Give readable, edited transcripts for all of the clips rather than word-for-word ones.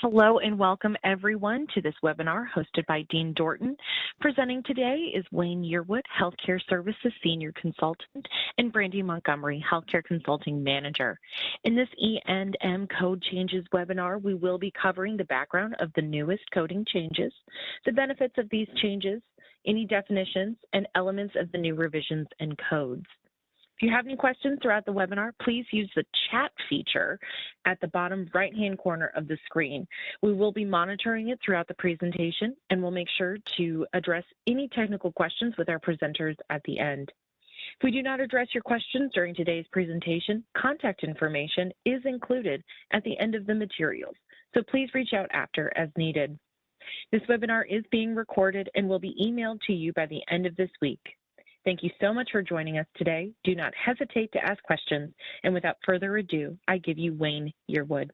Hello and welcome everyone to this webinar hosted by Dean Dorton. Presenting today is Wayne Yearwood, Healthcare Services Senior Consultant, and Brandy Montgomery, Healthcare Consulting Manager. In this E&M Code Changes webinar, we will be covering the background of the newest coding changes, the benefits of these changes, any definitions, and elements of the new revisions and codes. If you have any questions throughout the webinar, please use the chat feature at the bottom right-hand corner of the screen. We will be monitoring it throughout the presentation, and we'll make sure to address any technical questions with our presenters at the end. If we do not address your questions during today's presentation, contact information is included at the end of the materials, so please reach out after as needed. This webinar is being recorded and will be emailed to you by the end of this week. Thank you so much for joining us today. Do not hesitate to ask questions. And without further ado, I give you Wayne Yearwood.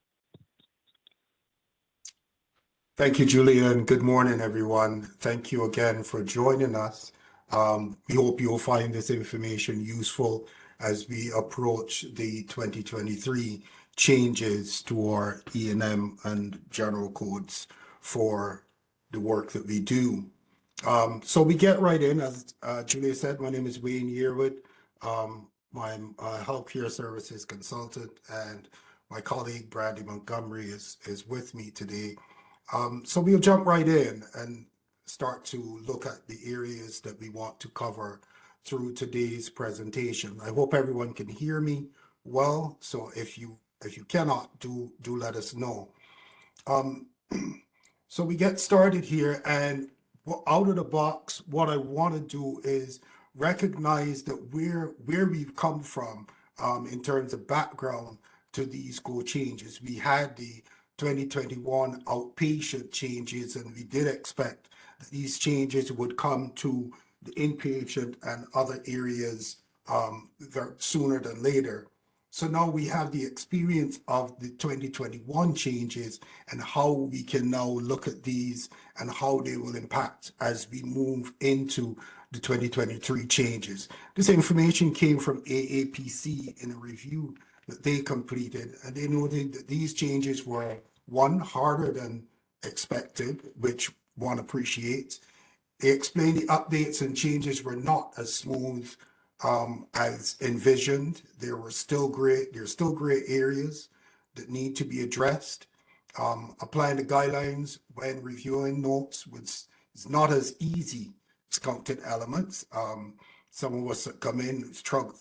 Thank you, Julia, and good morning, everyone. Thank you again for joining us. We hope you'll find this information useful as we approach the 2023 changes to our E&M and general codes for the work that we do. So we get right in. As Julia said, my name is Wayne Yearwood. I'm a healthcare services consultant, and my colleague Brandy Montgomery is with me today. So we'll jump right in and start to look at the areas that we want to cover through today's presentation. I hope everyone can hear me well. So if you cannot, do let us know. So we get started here, and out of the box, what I want to do is recognize that where we've come from in terms of background to these code changes. We had the 2021 outpatient changes, and we did expect that these changes would come to the inpatient and other areas sooner than later. So now we have the experience of the 2021 changes and how we can now look at these and how they will impact as we move into the 2023 changes. This information came from AAPC in a review that they completed, and they noted that these changes were, one, harder than expected, which one appreciates. They explained the updates and changes were not as smooth as envisioned. There's still gray areas that need to be addressed. Applying the guidelines when reviewing notes is not as easy as counted elements. Some of us that come in struggle,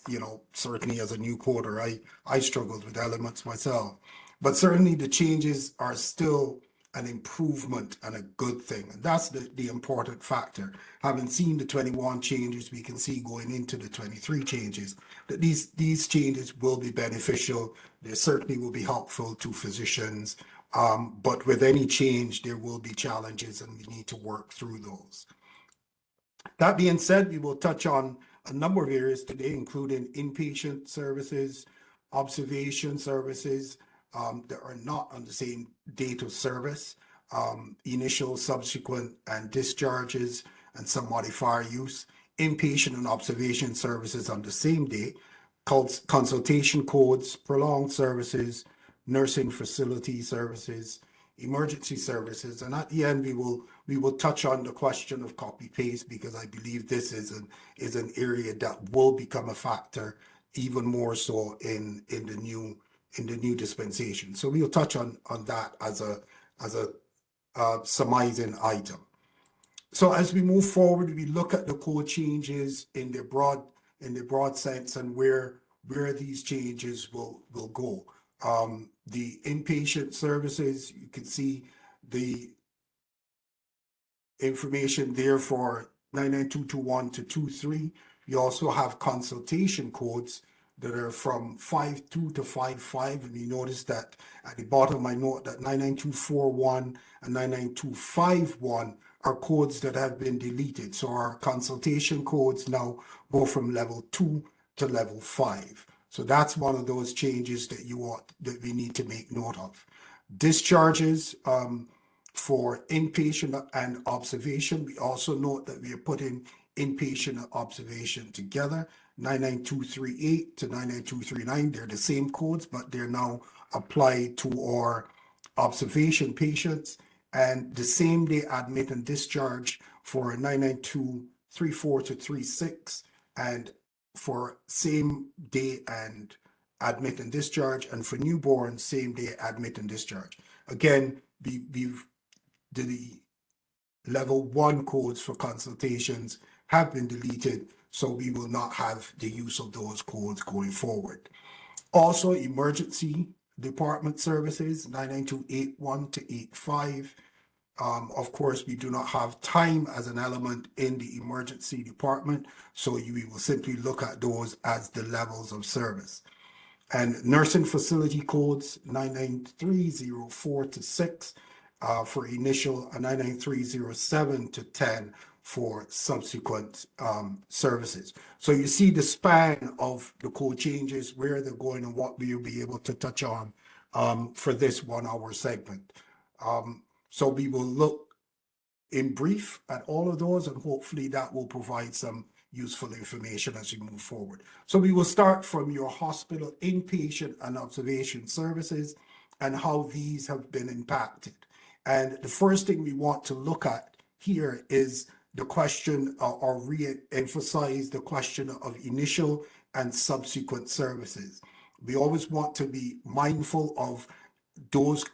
certainly as a new coder, I struggled with elements myself. But certainly the changes are still an improvement and a good thing. And that's the important factor. Having seen the 21 changes, we can see going into the 23 changes that these changes will be beneficial. They certainly will be helpful to physicians. But with any change, there will be challenges, and we need to work through those. That being said, we will touch on a number of areas today, including inpatient services, observation services, that are not on the same date of service, initial, subsequent, and discharges, and some modifier use, inpatient and observation services on the same day, consultation codes, prolonged services, nursing facility services, emergency services, and at the end we will touch on the question of copy paste, because I believe this is an area that will become a factor even more so in the new dispensation. So we'll touch on that as a surmising item. So as we move forward, we look at the code changes in the broad sense and where these changes will go. The inpatient services, you can see the information there for 99221 to 23. You also have consultation codes that are from 52 to 55, and you notice that at the bottom I note that 99241 and 99251 are codes that have been deleted. So our consultation codes now go from level 2 to level 5. So that's one of those changes that we need to make note of. Discharges for inpatient and observation, we also note that we are putting inpatient and observation together. 99238 to 99239, they're the same codes, but they're now applied to our observation patients, and the same day admit and discharge for 99234 to 36, and for same day and admit and discharge, and for newborn, same day admit and discharge. Again, we've the level 1 codes for consultations have been deleted, so we will not have the use of those codes going forward. Also, emergency department services, 99281 to 85. Of course, we do not have time as an element in the emergency department, so we will simply look at those as the levels of service. And nursing facility codes, 99304 to 6 for initial, 99307 to 10 for subsequent services. So you see the span of the code changes, where they're going, and what we'll be able to touch on for this 1 hour segment. So we will look in brief at all of those, and hopefully that will provide some useful information as we move forward. So we will start from your hospital inpatient and observation services and how these have been impacted. And the first thing we want to look at here is the question, or re-emphasize the question of initial and subsequent services. We always want to be mindful of those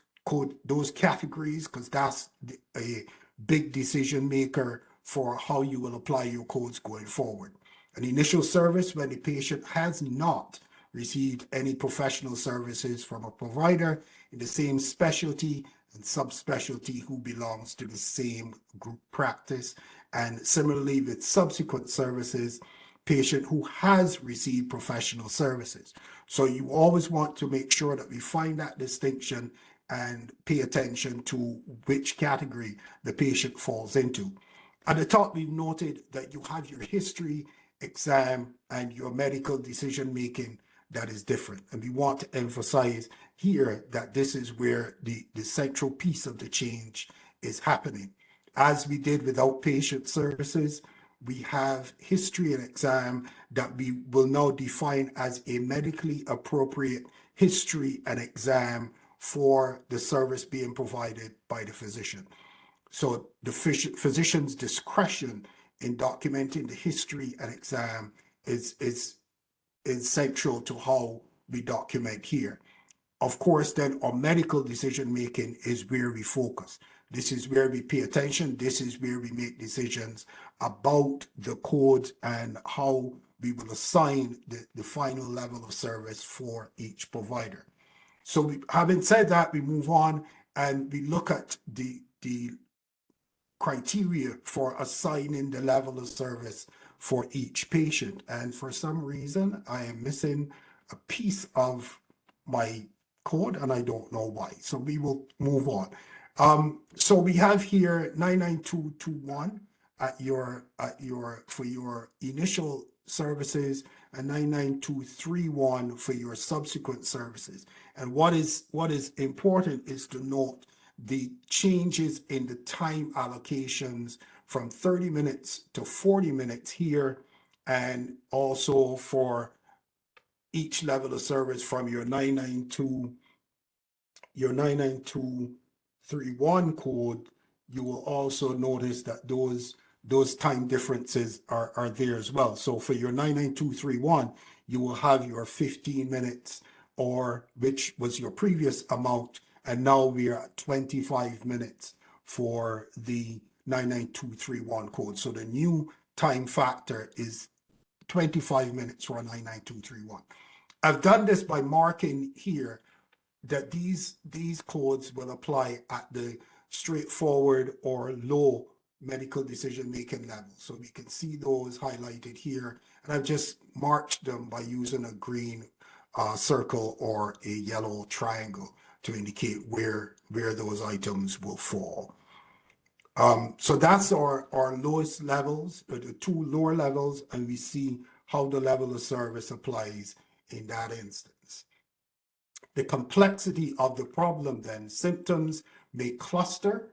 categories, because that's a big decision maker for how you will apply your codes going forward. An initial service, when the patient has not received any professional services from a provider in the same specialty and subspecialty who belongs to the same group practice. And similarly with subsequent services, patient who has received professional services. So you always want to make sure that we find that distinction and pay attention to which category the patient falls into. At the top, we've noted that you have your history exam and your medical decision making that is different. And we want to emphasize here that this is where the central piece of the change is happening. As we did with outpatient services, we have history and exam that we will now define as a medically appropriate history and exam for the service being provided by the physician. So the physician's discretion in documenting the history and exam is central to how we document here. Of course, then our medical decision making is where we focus. This is where we pay attention. This is where we make decisions about the codes and how we will assign the final level of service for each provider. So having said that, we move on and we look at the criteria for assigning the level of service for each patient. And for some reason, I am missing a piece of my code and I don't know why. So we will move on. So we have here 99221 for your initial services and 99231 for your subsequent services. And what is important is to note the changes in the time allocations from 30 minutes to 40 minutes here, and also for each level of service from your 99231 code, you will also notice that those time differences are there as well. So for your 99231, you will have your 15 minutes, or which was your previous amount, and now we are at 25 minutes for the 99231 code. So the new time factor is 25 minutes for 99231. I've done this by marking here that these codes will apply at the straightforward or low medical decision-making level. So we can see those highlighted here. And I've just marked them by using a green circle or a yellow triangle to indicate where those items will fall. So that's our lowest levels, the two lower levels, and we see how the level of service applies in that instance. The complexity of the problem then, symptoms may cluster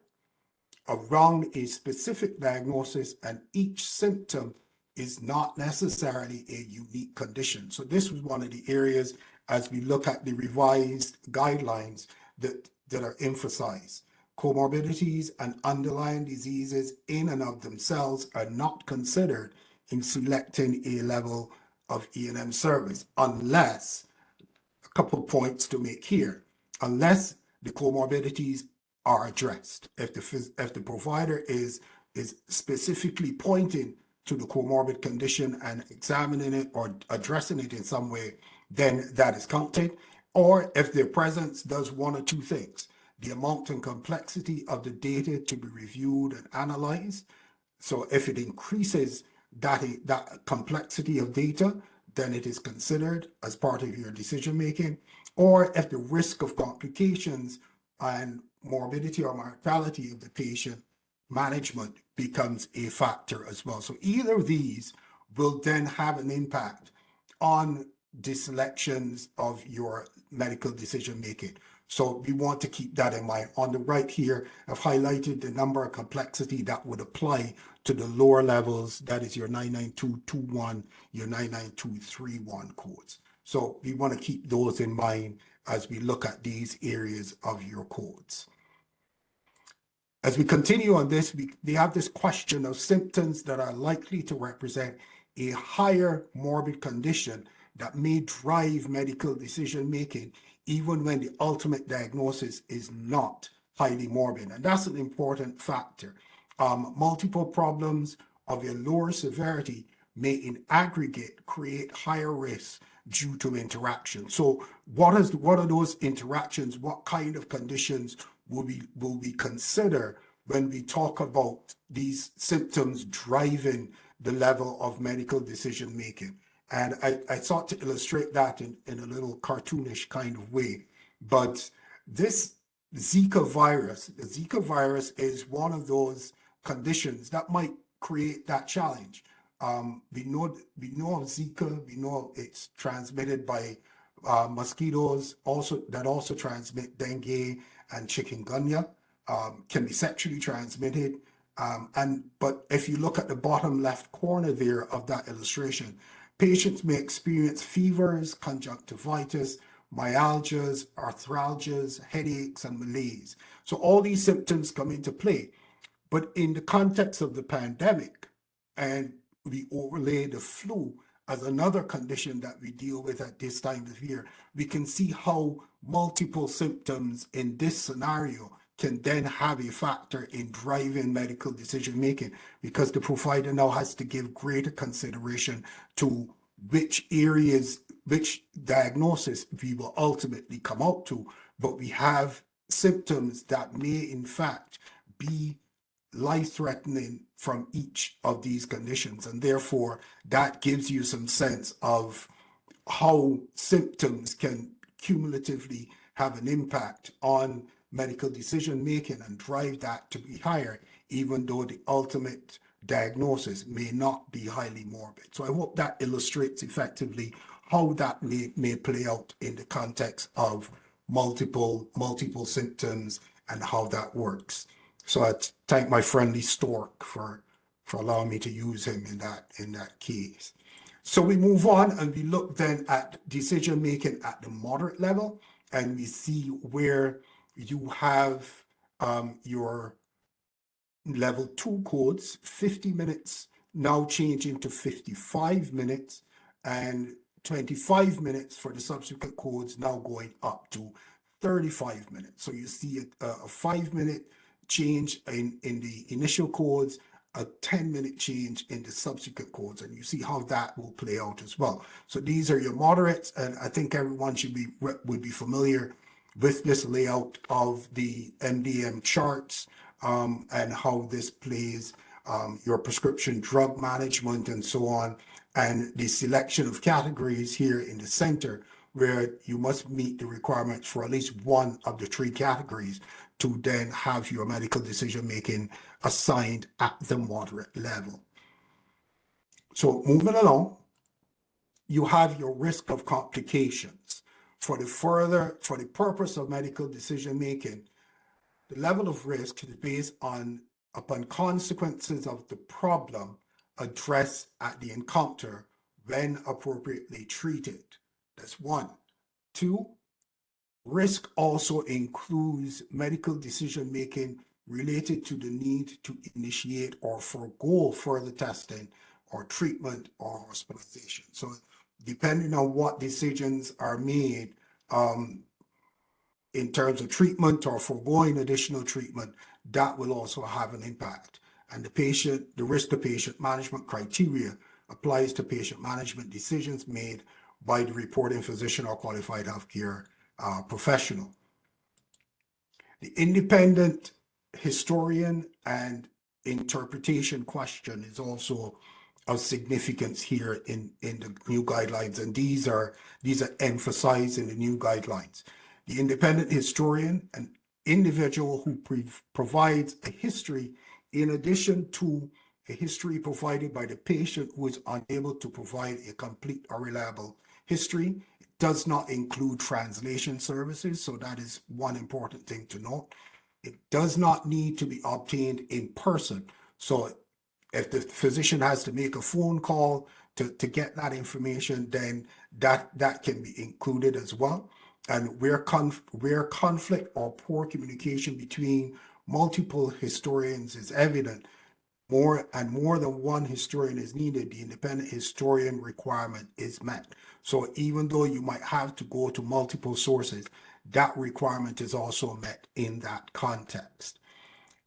around a specific diagnosis, and each symptom is not necessarily a unique condition. So this was one of the areas, as we look at the revised guidelines, that that are emphasized. Comorbidities and underlying diseases in and of themselves are not considered in selecting a level of E&M service unless, a couple of points to make here, unless the comorbidities are addressed. If the provider is specifically pointing to the comorbid condition and examining it or addressing it in some way, then that is counted. Or if their presence does one or two things: the amount and complexity of the data to be reviewed and analyzed. So if it increases that complexity of data, then it is considered as part of your decision making. Or if the risk of complications and morbidity or mortality of the patient management becomes a factor as well. So either of these will then have an impact on the selections of your medical decision making. So we want to keep that in mind. On the right here, I've highlighted the number of complexity that would apply to the lower levels. That is your 99221, your 99231 codes. So we want to keep those in mind as we look at these areas of your codes. As we continue on this, they have this question of symptoms that are likely to represent a higher morbid condition that may drive medical decision making, even when the ultimate diagnosis is not highly morbid. And that's an important factor. Multiple problems of a lower severity may in aggregate create higher risk due to interaction. So what are those interactions? What kind of conditions will we consider when we talk about these symptoms driving the level of medical decision making? And I sought to illustrate that in a little cartoonish kind of way. But this the Zika virus is one of those conditions that might create that challenge. We know of Zika. We know it's transmitted by mosquitoes, that also transmit dengue and chikungunya. Can be sexually transmitted. But if you look at the bottom left corner there of that illustration, patients may experience fevers, conjunctivitis, myalgias, arthralgias, headaches, and malaise. So all these symptoms come into play. But in the context of the pandemic, and we overlay the flu as another condition that we deal with at this time of year, we can see how multiple symptoms in this scenario can then have a factor in driving medical decision making, because the provider now has to give greater consideration to which diagnosis we will ultimately come out to. But we have symptoms that may in fact be life-threatening from each of these conditions, and therefore that gives you some sense of how symptoms can cumulatively have an impact on medical decision making and drive that to be higher, even though the ultimate diagnosis may not be highly morbid. So I hope that illustrates effectively how that may play out in the context of multiple symptoms and how that works. So I thank my friendly Stork for allowing me to use him in that case. So we move on and we look then at decision making at the moderate level, and we see where you have your level 2 codes, 50 minutes now changing to 55 minutes, and 25 minutes for the subsequent codes now going up to 35 minutes. So you see a 5-minute change in the initial codes, a 10-minute change in the subsequent codes, and you see how that will play out as well. So these are your moderates, and I think everyone would be familiar with this layout of the MDM charts, and how this plays your prescription drug management and so on, and the selection of categories here in the center, where you must meet the requirements for at least one of the 3 categories to then have your medical decision making assigned at the moderate level. So moving along, you have your risk of complications. For the purpose of medical decision making, the level of risk is based upon consequences of the problem addressed at the encounter when appropriately treated. That's 1. 2, Risk also includes medical decision-making related to the need to initiate or forego further testing or treatment or hospitalization. So depending on what decisions are made in terms of treatment or foregoing additional treatment, that will also have an impact. And the risk to patient management criteria applies to patient management decisions made by the reporting physician or qualified healthcare professional. The independent historian and interpretation question is also of significance here in the new guidelines, and these are emphasized in the new guidelines. The independent historian, an individual who provides a history in addition to a history provided by the patient who is unable to provide a complete or reliable history. It does not include translation services, so that is one important thing to note. It does not need to be obtained in person. So if the physician has to make a phone call to get that information, then that can be included as well. And where conflict or poor communication between multiple historians is evident, more than one historian is needed, the independent historian requirement is met. So even though you might have to go to multiple sources, that requirement is also met in that context.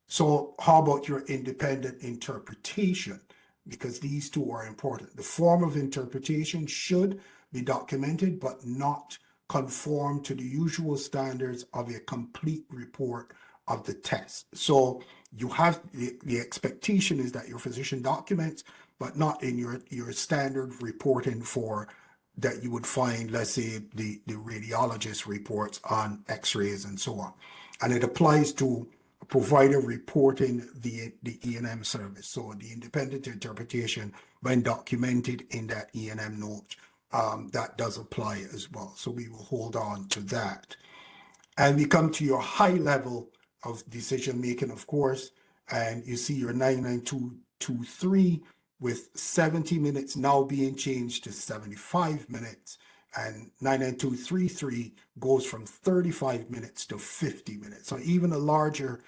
So how about your independent interpretation? Because these two are important. The form of interpretation should be documented, but not conform to the usual standards of a complete report of the test. So you have the expectation is that your physician documents, but not in your standard reporting for that you would find, let's say, the radiologist reports on x-rays and so on. And it applies to provider reporting the E&M service. So the independent interpretation, when documented in that E&M note, that does apply as well. So we will hold on to that. And we come to your high level of decision making, of course, and you see your 99223 with 70 minutes now being changed to 75 minutes, and 99233 goes from 35 minutes to 50 minutes. So even a larger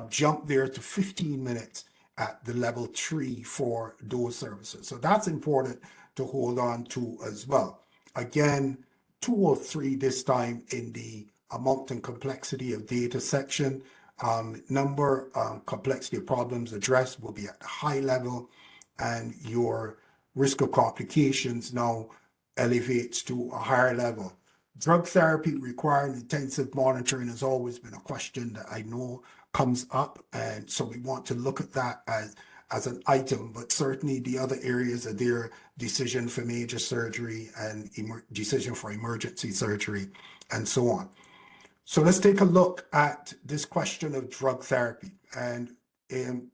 jump there to 15 minutes at the level 3 for those services. So that's important to hold on to as well. Again, 203 this time in the amount and complexity of data section. Complexity of problems addressed will be at the high level, and your risk of complications now elevates to a higher level. Drug therapy requiring intensive monitoring has always been a question that I know comes up, and so we want to look at that as an item, but certainly the other areas are there: decision for major surgery and decision for emergency surgery and so on. So let's take a look at this question of drug therapy and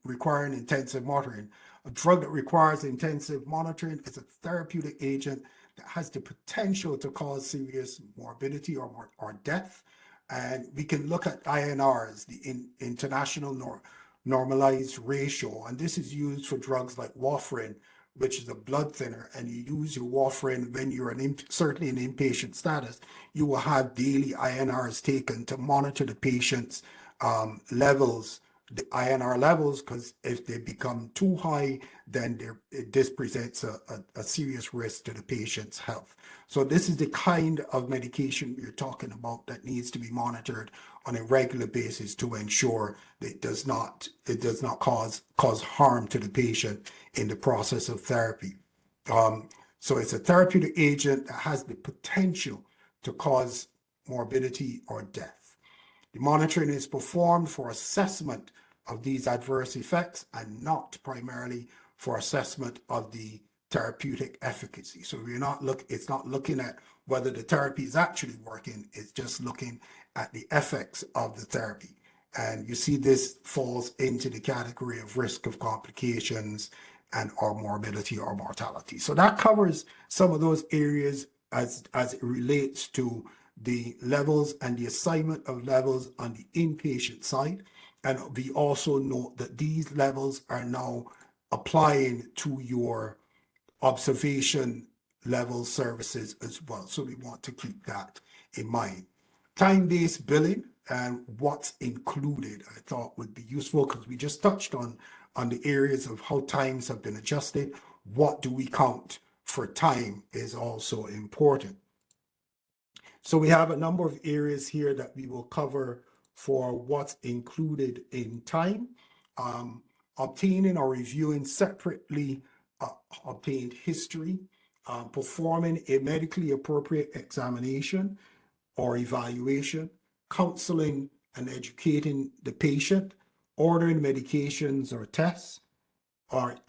requiring intensive monitoring. A drug that requires intensive monitoring is a therapeutic agent that has the potential to cause serious morbidity or death. And we can look at INRs, the international normalized ratio, and this is used for drugs like warfarin, which is a blood thinner, and you use your warfarin when you're certainly in inpatient status. You will have daily INRs taken to monitor the patient's levels, the INR levels, because if they become too high, then this presents a serious risk to the patient's health. So this is the kind of medication we're talking about that needs to be monitored on a regular basis to ensure that it does not cause harm to the patient in the process of therapy. So it's a therapeutic agent that has the potential to cause morbidity or death. The monitoring is performed for assessment of these adverse effects and not primarily for assessment of the therapeutic efficacy. So it's not looking at whether the therapy is actually working, it's just looking at the effects of the therapy. And you see this falls into the category of risk of complications or morbidity or mortality. So that covers some of those areas as it relates to the levels and the assignment of levels on the inpatient side. And we also note that these levels are now applying to your observation level services as well. So we want to keep that in mind. Time-based billing and what's included, I thought would be useful because we just touched on the areas of how times have been adjusted. What do we count for time is also important. So we have a number of areas here that we will cover for what's included in time. Obtaining or reviewing separately obtained history, performing a medically appropriate examination or evaluation, counseling and educating the patient, ordering medications or tests,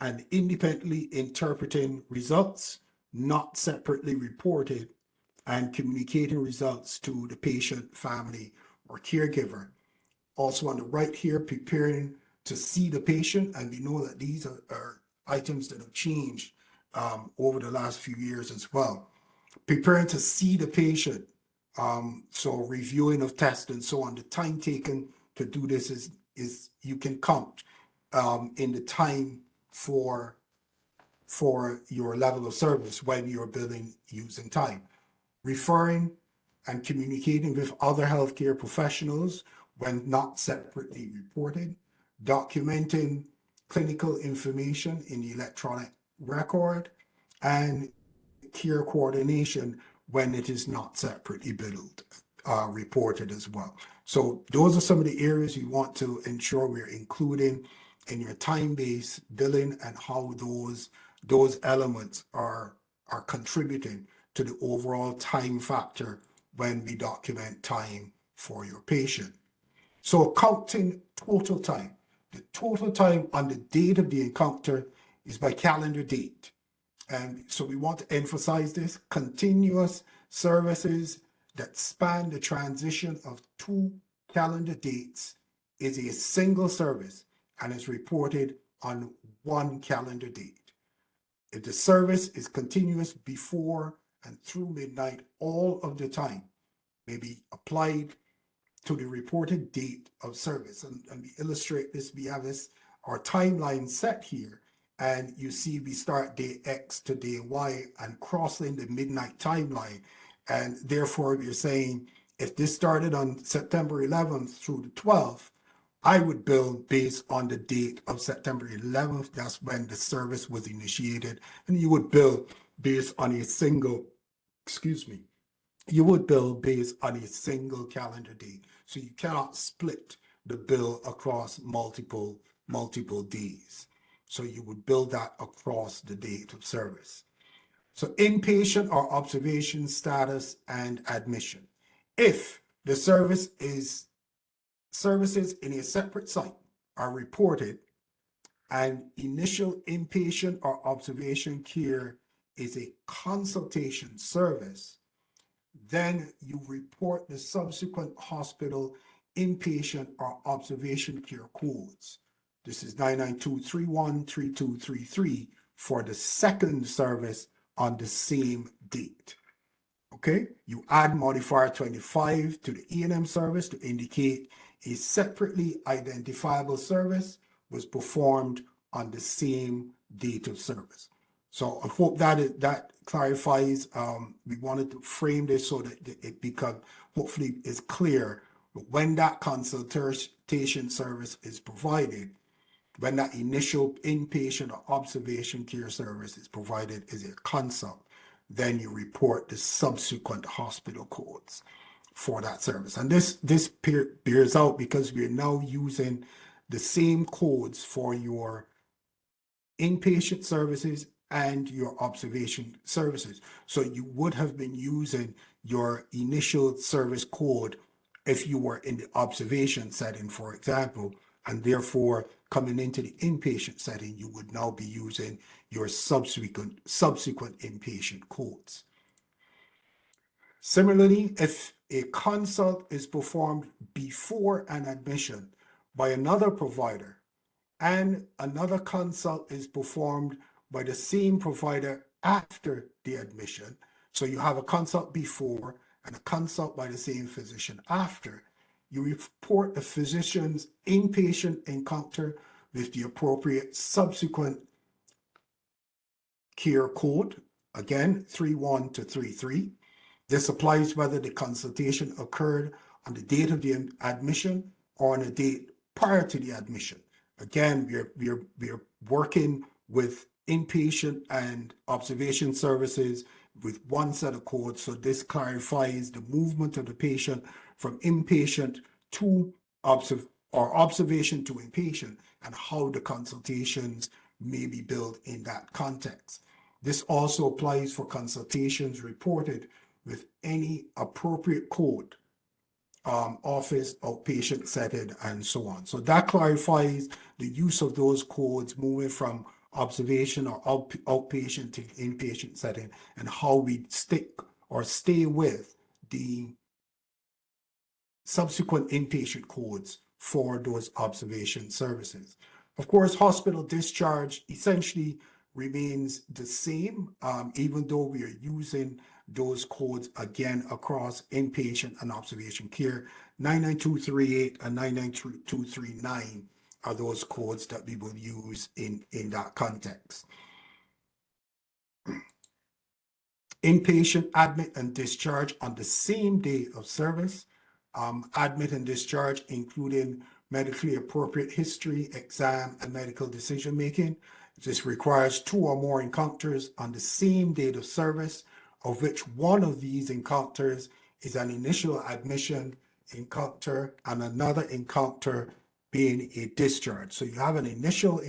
and independently interpreting results not separately reported and communicating results to the patient, family, or caregiver. Also on the right here, preparing to see the patient, and we know that these are items that have changed over the last few years as well. Preparing to see the patient, so reviewing of tests and so on. The time taken to do this is you can count in the time for your level of service when you're billing using time. Referring and communicating with other healthcare professionals when not separately reported, documenting clinical information in the electronic record, and care coordination when it is not separately billed, reported as well. So those are some of the areas you want to ensure we're including in your time-based billing and how those elements are contributing to the overall time factor when we document time for your patient. So counting total time. The total time on the date of the encounter is by calendar date. And so we want to emphasize this. Continuous services that span the transition of 2 calendar dates is a single service and is reported on 1 calendar date. If the service is continuous before and through midnight all of the time, may be applied to the reported date of service. And we illustrate this, we have our timeline set here, and you see we start day X to day Y and crossing the midnight timeline. And therefore, we're saying if this started on September 11th through the 12th, I would bill based on the date of September 11th. That's when the service was initiated. And you would bill based on a single, you would bill based on a single calendar date. So you cannot split the bill across multiple days. So you would bill that across the date of service. So inpatient or observation status and admission. If the services in a separate site are reported and initial inpatient or observation care is a consultation service, then you report the subsequent hospital inpatient or observation care codes. This is 99231 3233 for the second service on the same date. Okay, you add modifier 25 to the E&M service to indicate a separately identifiable service was performed on the same date of service. So I hope that clarifies. We wanted to frame this so that it hopefully is clear. But when that consultation service is provided, when that initial inpatient or observation care service is provided as a consult, then you report the subsequent hospital codes for that service. And this bears out because we're now using the same codes for your inpatient services and your observation services. So you would have been using your initial service code if you were in the observation setting, for example, and therefore coming into the inpatient setting, you would now be using your subsequent inpatient codes. Similarly, if a consult is performed before an admission by another provider and another consult is performed by the same provider after the admission, so you have a consult before and a consult by the same physician after, you report the physician's inpatient encounter with the appropriate subsequent care code, again, 31 to 33. This applies whether the consultation occurred on the date of the admission or on a date prior to the admission. Again, we're working with inpatient and observation services with one set of codes. So this clarifies the movement of the patient from inpatient to observation to inpatient and how the consultations may be built in that context. This also applies for consultations reported with any appropriate code, office, outpatient setting, and so on. So that clarifies the use of those codes moving from observation or outpatient to inpatient setting and how we stick or stay with the subsequent inpatient codes for those observation services. Of course, hospital discharge essentially remains the same, even though we are using those codes again across inpatient and observation care. 99238 and 99239 are those codes that we will use in that context. Inpatient admit and discharge on the same day of service. Admit and discharge including medically appropriate history, exam, and medical decision making. This requires 2 or more encounters on the same date of service, of which one of these encounters is an initial admission encounter and another encounter being a discharge. So you have an initial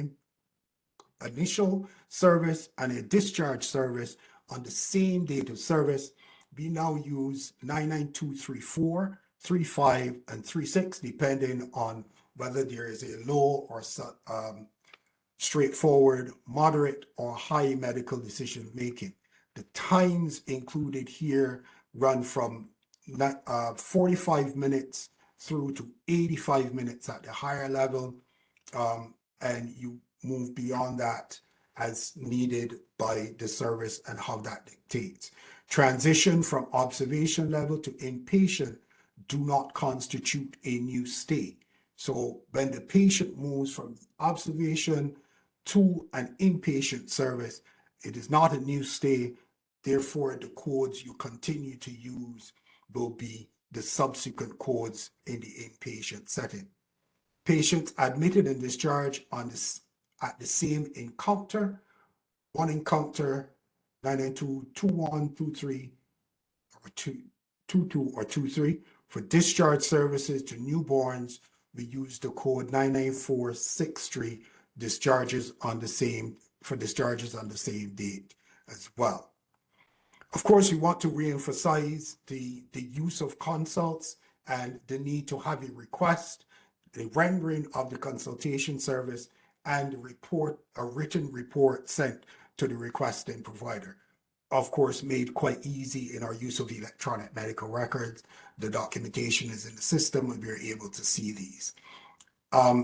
service and a discharge service on the same date of service. We now use 99234, 35, and 36, depending on whether there is a low or straightforward, moderate, or high medical decision making. The times included here run from 45 minutes through to 85 minutes at the higher level, and you move beyond that as needed by the service and how that dictates. Transition from observation level to inpatient do not constitute a new stay. So when the patient moves from observation to an inpatient service, it is not a new stay. Therefore, the codes you continue to use will be the subsequent codes in the inpatient setting. Patients admitted and discharged at the same encounter, one encounter, 9922123 or 22 or 23. For discharge services to newborns, we use the code 99463 discharges on the same date as well. Of course, we want to reemphasize the use of consults and the need to have a request, the rendering of the consultation service, and a written report sent to the requesting provider. Of course, made quite easy in our use of electronic medical records. The documentation is in the system and we're able to see these.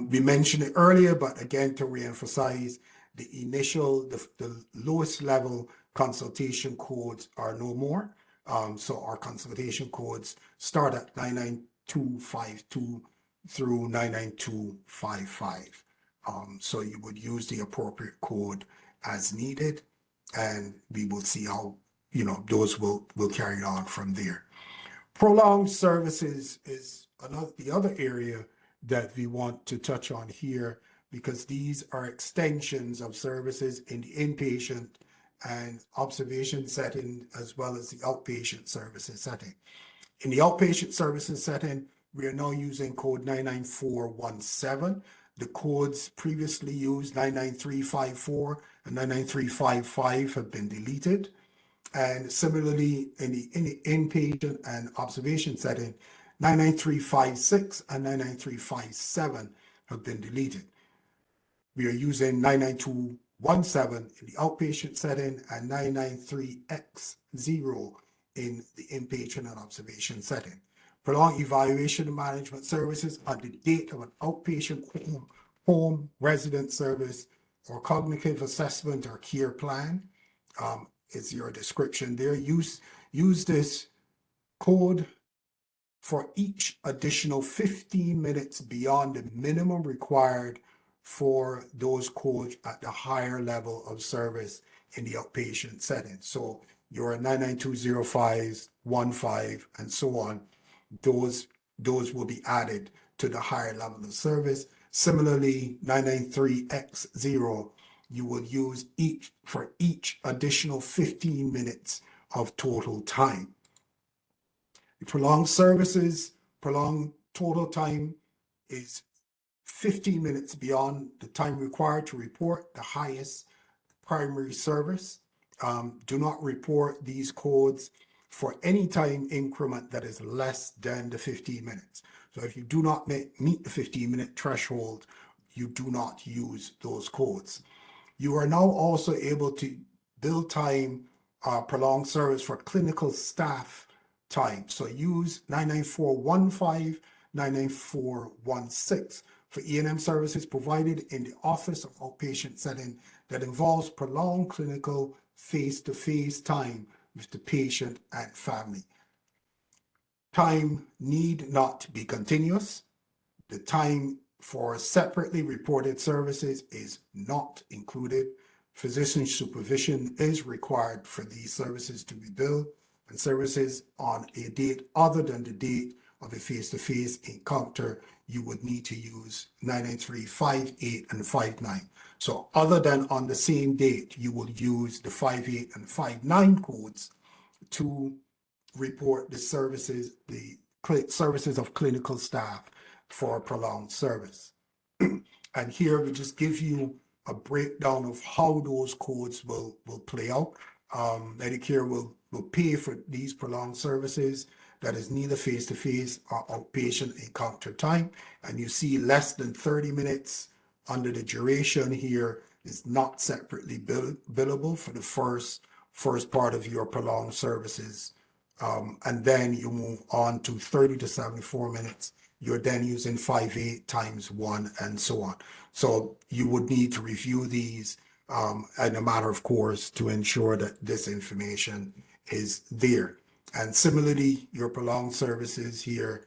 We mentioned it earlier, but again, to reemphasize, the lowest level consultation codes are no more. So our consultation codes start at 99252 through 99255. So you would use the appropriate code as needed, and we will see how, those will carry on from there. Prolonged services is the other area that we want to touch on here, because these are extensions of services in the inpatient and observation setting, as well as the outpatient services setting. In the outpatient services setting, we are now using code 99417. The codes previously used, 99354 and 99355, have been deleted. And similarly, in the inpatient and observation setting, 99356 and 99357 have been deleted. We are using 99217 in the outpatient setting and 993X0 in the inpatient and observation setting. Prolonged evaluation and management services on the date of an outpatient home resident service or cognitive assessment or care plan is your description there. Use this code for each additional 15 minutes beyond the minimum required for those codes at the higher level of service in the outpatient setting. So your 99205s 14, and so on. Those will be added to the higher level of service. Similarly, 993X0, you will use for each additional 15 minutes of total time. Prolonged services, prolonged total time is 15 minutes beyond the time required to report the highest primary service. Do not report these codes for any time increment that is less than the 15 minutes. So if you do not meet the 15-minute threshold, you do not use those codes. You are now also able to bill time prolonged service for clinical staff time. So use 99415, 99416 for E&M services provided in the office or outpatient setting that involves prolonged clinical face-to-face time with the patient and family. Time need not be continuous. The time for separately reported services is not included. Physician supervision is required for these services to be billed, and services on a date other than the date of a face-to-face encounter, you would need to use 993, 58, and 59. So other than on the same date, you will use the 58 and 59 codes to report the services of clinical staff for prolonged service. And here we just give you a breakdown of how those codes will play out. Medicare will pay for these prolonged services that is neither face-to-face or outpatient encounter time. And you see less than 30 minutes under the duration here is not separately billable for the first part of your prolonged services. And then you move on to 30 to 74 minutes. You're then using 58 times 1 and so on. So you would need to review these in a matter of course to ensure that this information is there. And similarly, your prolonged services here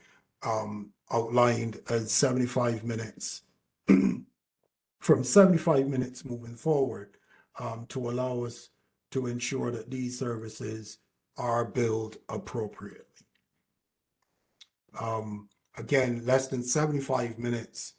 outlined as 75 minutes from 75 minutes moving forward to allow us to ensure that these services are billed appropriately. Again, less than 75 minutes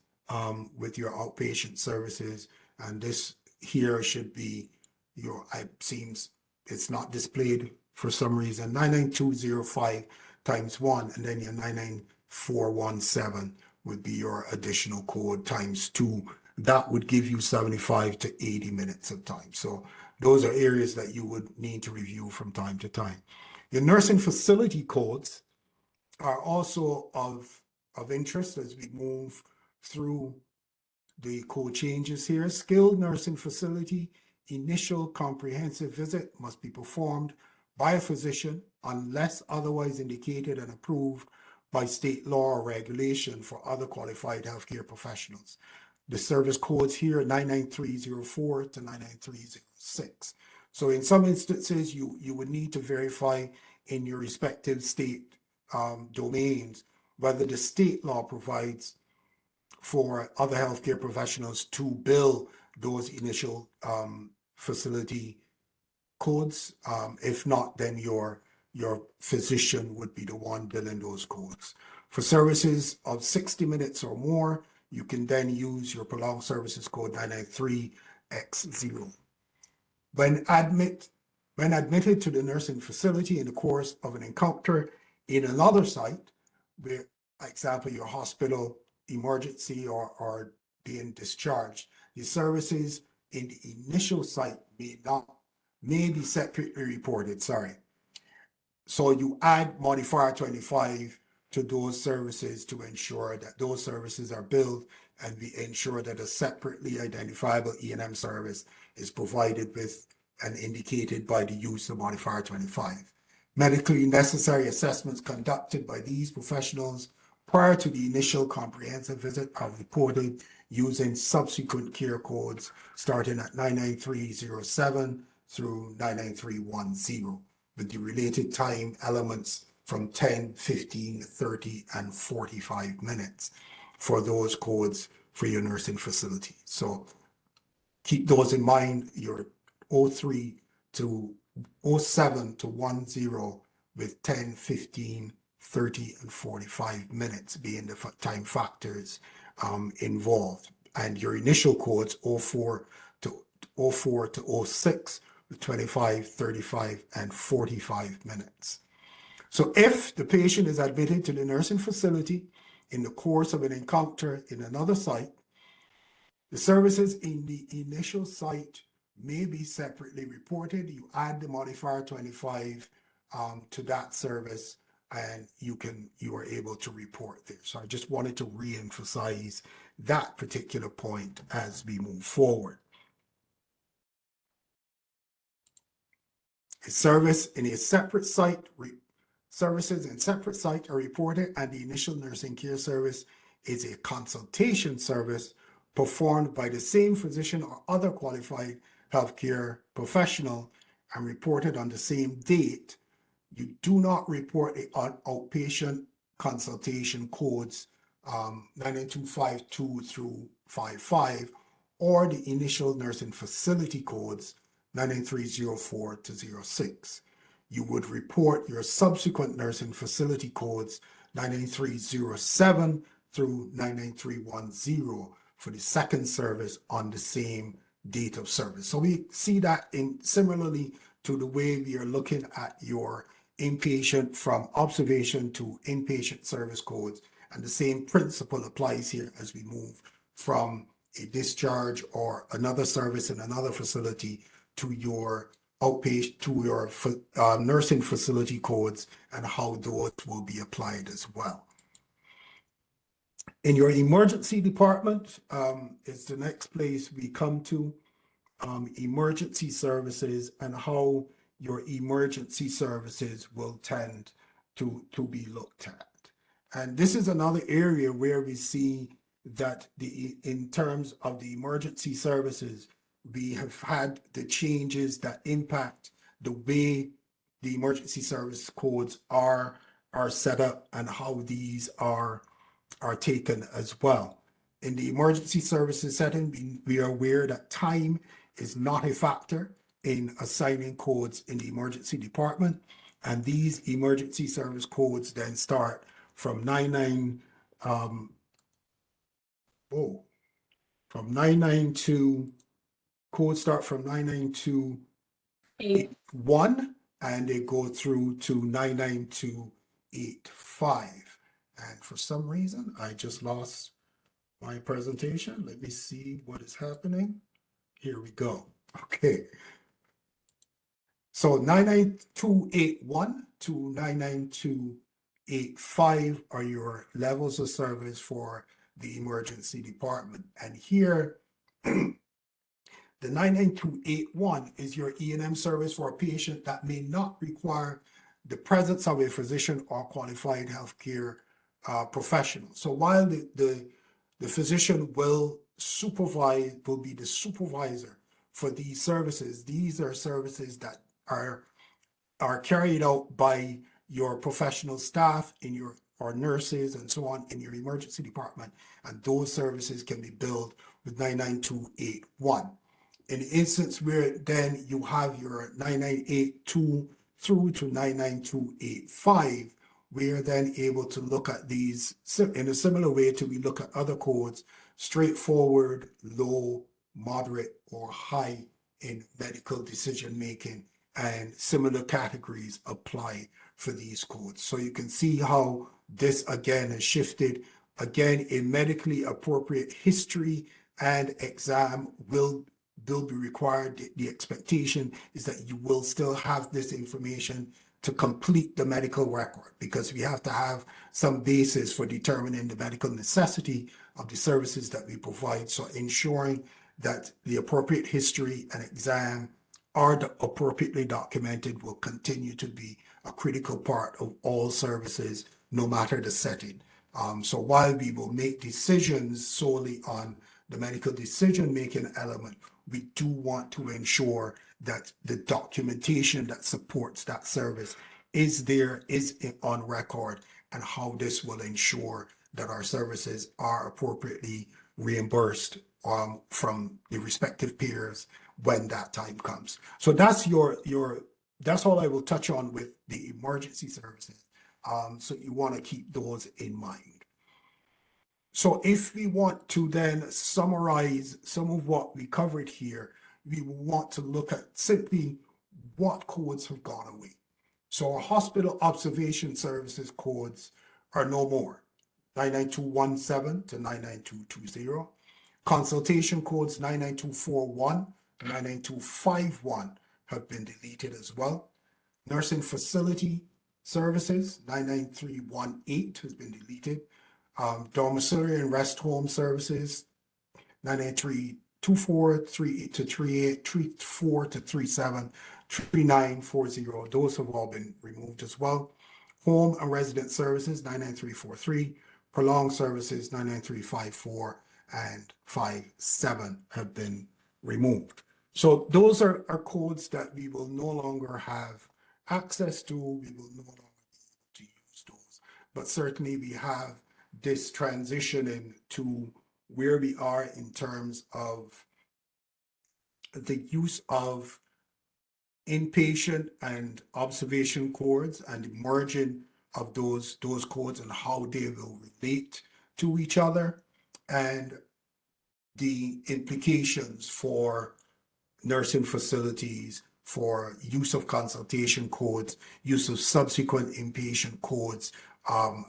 with your outpatient services, and this here should be your, it seems it's not displayed for some reason, 99205 times 1, and then your 99417 would be your additional code times 2. That would give you 75 to 80 minutes of time. So those are areas that you would need to review from time to time. Your nursing facility codes are also of interest as we move through the code changes here. Skilled nursing facility initial comprehensive visit must be performed by a physician unless otherwise indicated and approved by state law or regulation for other qualified healthcare professionals. The service codes here are 99304 to 99306. So in some instances, you would need to verify in your respective state domains whether the state law provides for other healthcare professionals to bill those initial facility codes. If not, then your physician would be the one billing those codes. For services of 60 minutes or more, you can then use your prolonged services code 993X0. When admitted to the nursing facility in the course of an encounter in another site, where, for example, your hospital emergency or being discharged, the services in the initial site may be separately reported. So you add modifier 25 to those services to ensure that those services are billed, and we ensure that a separately identifiable E&M service is provided with and indicated by the use of modifier 25. Medically necessary assessments conducted by these professionals prior to the initial comprehensive visit are reported using subsequent care codes starting at 99307 through 99310, with the related time elements from 10, 15, 30, and 45 minutes for those codes for your nursing facility. So keep those in mind. Your 03 to 07 to 10 with 10, 15, 30, and 45 minutes being the time factors involved. And your initial codes 04 to 06 with 25, 35, and 45 minutes. So if the patient is admitted to the nursing facility in the course of an encounter in another site, the services in the initial site may be separately reported. You add the modifier 25 to that service, and you are able to report there. So I just wanted to re-emphasize that particular point as we move forward. A service in a separate site, services in separate site are reported, and the initial nursing care service is a consultation service performed by the same physician or other qualified healthcare professional and reported on the same date. You do not report the outpatient consultation codes 99252 through 55 or the initial nursing facility codes 99304 to 06. You would report your subsequent nursing facility codes 99307 through 99310 for the second service on the same date of service. So we see that in similarly to the way we are looking at your inpatient from observation to inpatient service codes, and the same principle applies here as we move from a discharge or another service in another facility to your outpatient, to your nursing facility codes, and how those will be applied as well. In your emergency department is the next place we come to, emergency services and how your emergency services will tend to be looked at. And this is another area where we see that in terms of the emergency services, we have had the changes that impact the way the emergency service codes are set up and how these are taken as well. In the emergency services setting, we are aware that time is not a factor in assigning codes in the emergency department, and these emergency service codes then start from 992 codes start from 99281 and they go through to 99285. And for some reason, I just lost my presentation. Let me see what is happening. Here we go. Okay. So 99281 to 99285 are your levels of service for the emergency department. And here, the 99281 is your E&M service for a patient that may not require the presence of a physician or qualified healthcare professional. So while the physician will be the supervisor for these services, these are services that are carried out by your professional staff or nurses and so on in your emergency department, and those services can be billed with 99281. In the instance where then you have your 9982 through to 99285, we are then able to look at these in a similar way to we look at other codes: straightforward, low, moderate, or high in medical decision making, and similar categories apply for these codes. So you can see how this again has shifted. Again, a medically appropriate history and exam will be required. The expectation is that you will still have this information to complete the medical record, because we have to have some basis for determining the medical necessity of the services that we provide. So ensuring that the appropriate history and exam are appropriately documented will continue to be a critical part of all services, no matter the setting. So while we will make decisions solely on the medical decision-making element, we do want to ensure that the documentation that supports that service is on record, and how this will ensure that our services are appropriately reimbursed from the respective peers when that time comes. So that's your that's all I will touch on with the emergency services. So you want to keep those in mind. So if we want to then summarize some of what we covered here, we want to look at simply what codes have gone away. So our hospital observation services codes are no more. 99217 to 99220. Consultation codes 99241 to 99251 have been deleted as well. Nursing facility services 99318 has been deleted. Domiciliary and rest home services 99324, 38 to 38, 34 to 37, 3940. Those have all been removed as well. Home and resident services 99343, prolonged services 99354 and 57 have been removed. So those are codes that we will no longer have access to. We will no longer be able to use those. But certainly we have this transitioning to where we are in terms of the use of inpatient and observation codes and the merging of those codes and how they will relate to each other, and the implications for nursing facilities, for use of consultation codes, use of subsequent inpatient codes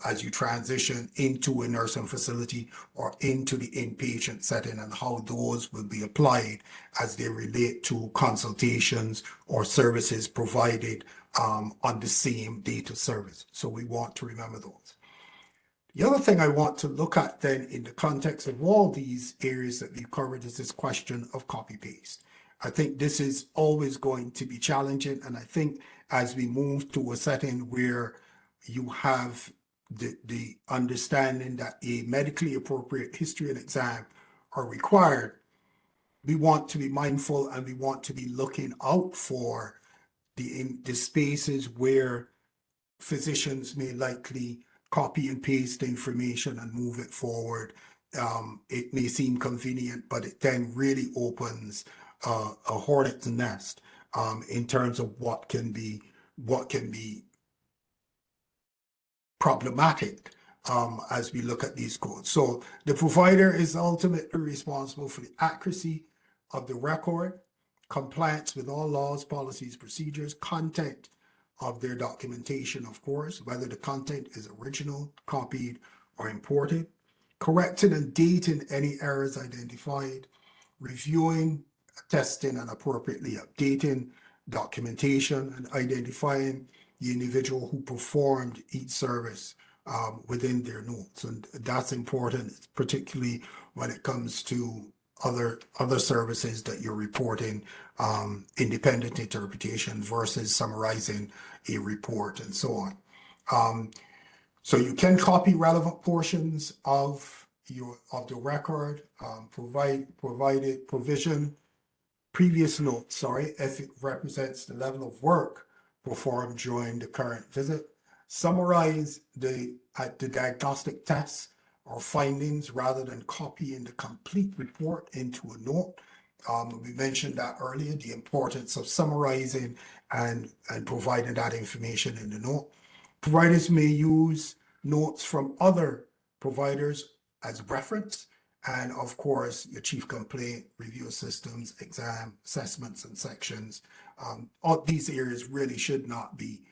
as you transition into a nursing facility or into the inpatient setting, and how those will be applied as they relate to consultations or services provided on the same data service. So we want to remember those. The other thing I want to look at then in the context of all these areas that we've covered is this question of copy-paste. I think this is always going to be challenging, and I think as we move to a setting where you have the understanding that a medically appropriate history and exam are required, we want to be mindful and we want to be looking out for the spaces where physicians may likely copy and paste the information and move it forward. It may seem convenient, but it then really opens a hornet's nest in terms of what can be problematic as we look at these codes. So the provider is ultimately responsible for the accuracy of the record, compliance with all laws, policies, procedures, content of their documentation, of course, whether the content is original, copied, or imported, correcting and dating any errors identified, reviewing, testing, and appropriately updating documentation, and identifying the individual who performed each service within their notes. And that's important, particularly when it comes to other services that you're reporting, independent interpretation versus summarizing a report and so on. So you can copy relevant portions of the record, provision previous notes, if it represents the level of work performed during the current visit, summarize the diagnostic tests or findings rather than copying the complete report into a note. We mentioned that earlier, the importance of summarizing and providing that information in the note. Providers may use notes from other providers as reference, and of course, your chief complaint, review systems, exam, assessments, and sections. All these areas really should not be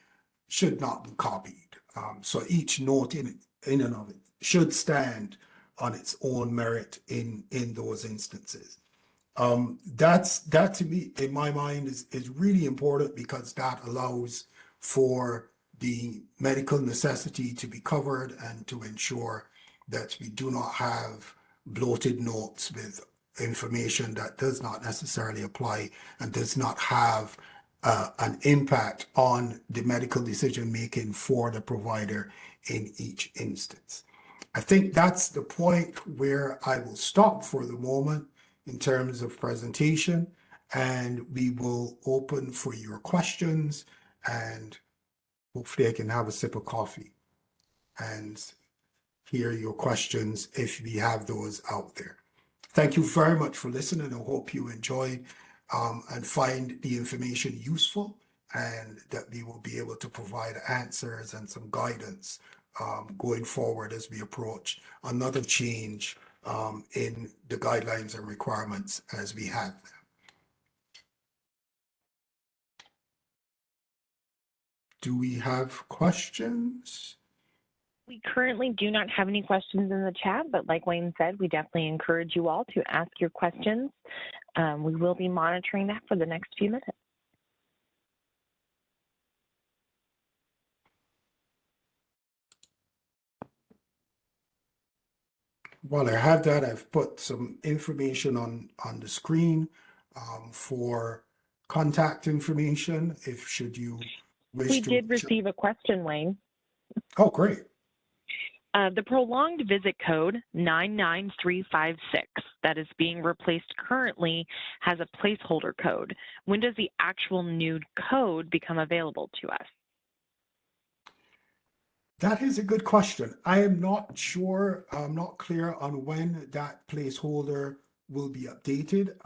copied. So each note in and of it should stand on its own merit in those instances. That to me, in my mind, is really important, because that allows for the medical necessity to be covered and to ensure that we do not have bloated notes with information that does not necessarily apply and does not have an impact on the medical decision making for the provider in each instance. I think that's the point where I will stop for the moment in terms of presentation, and we will open for your questions, and hopefully I can have a sip of coffee and hear your questions if we have those out there. Thank you very much for listening. I hope you enjoyed and find the information useful, and that we will be able to provide answers and some guidance going forward as we approach another change in the guidelines and requirements as we have them. Do we have questions? We currently do not have any questions in the chat, but like Wayne said, we definitely encourage you all to ask your questions. We will be monitoring that for the next few minutes. While I have that, I've put some information on the screen for contact information if should you wish We to. did receive a question, Wayne. Oh, great. The prolonged visit code 99356 that is being replaced currently has a placeholder code. When does the actual new code become available to us? That is a good question. I am not sure, I'm not clear on when that placeholder will be updated.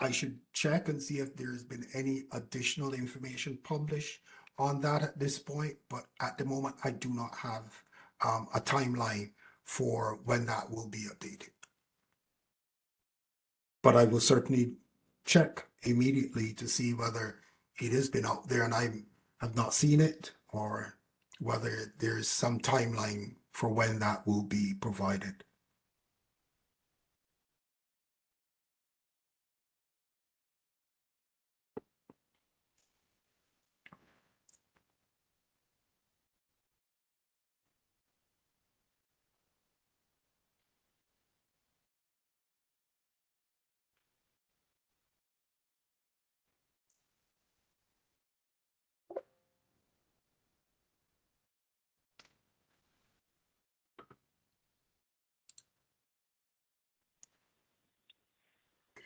I should check and see if there's been any additional information published on that at this point, but at the moment, I do not have a timeline for when that will be updated. But I will certainly check immediately to see whether it has been out there and I have not seen it, or whether there's some timeline for when that will be provided.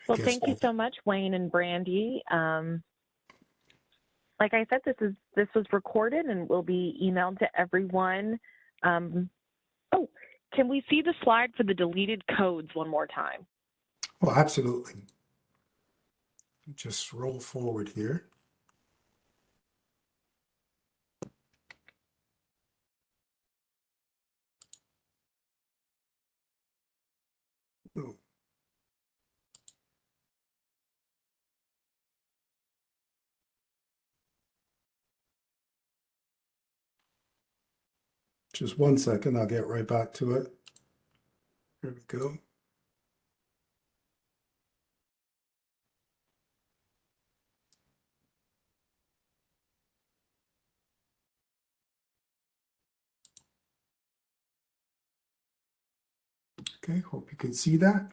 Well, thank you so much, Wayne and Brandy. Like I said, this was recorded and will be emailed to everyone. Oh, can we see the slide for the deleted codes one more time? Well, absolutely. Just roll forward here. Oh. Just 1 second, I'll get right back to it. Here we go. Okay, hope you can see that.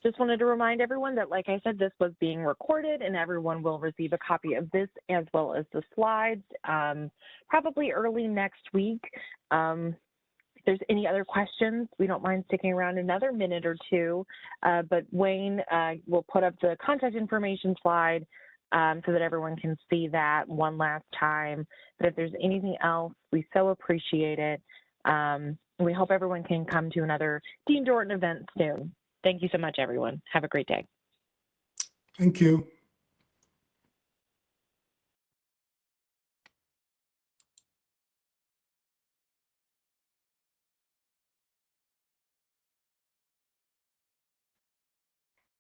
Just wanted to remind everyone that, like I said, this was being recorded and everyone will receive a copy of this as well as the slides probably early next week. If there's any other questions, we don't mind sticking around another minute or two, but Wayne will put up the contact information slide so that everyone can see that one last time. But if there's anything else, we so appreciate it. We hope everyone can come to another Dean Dorton event soon. Thank you so much, everyone. Have a great day. Thank you.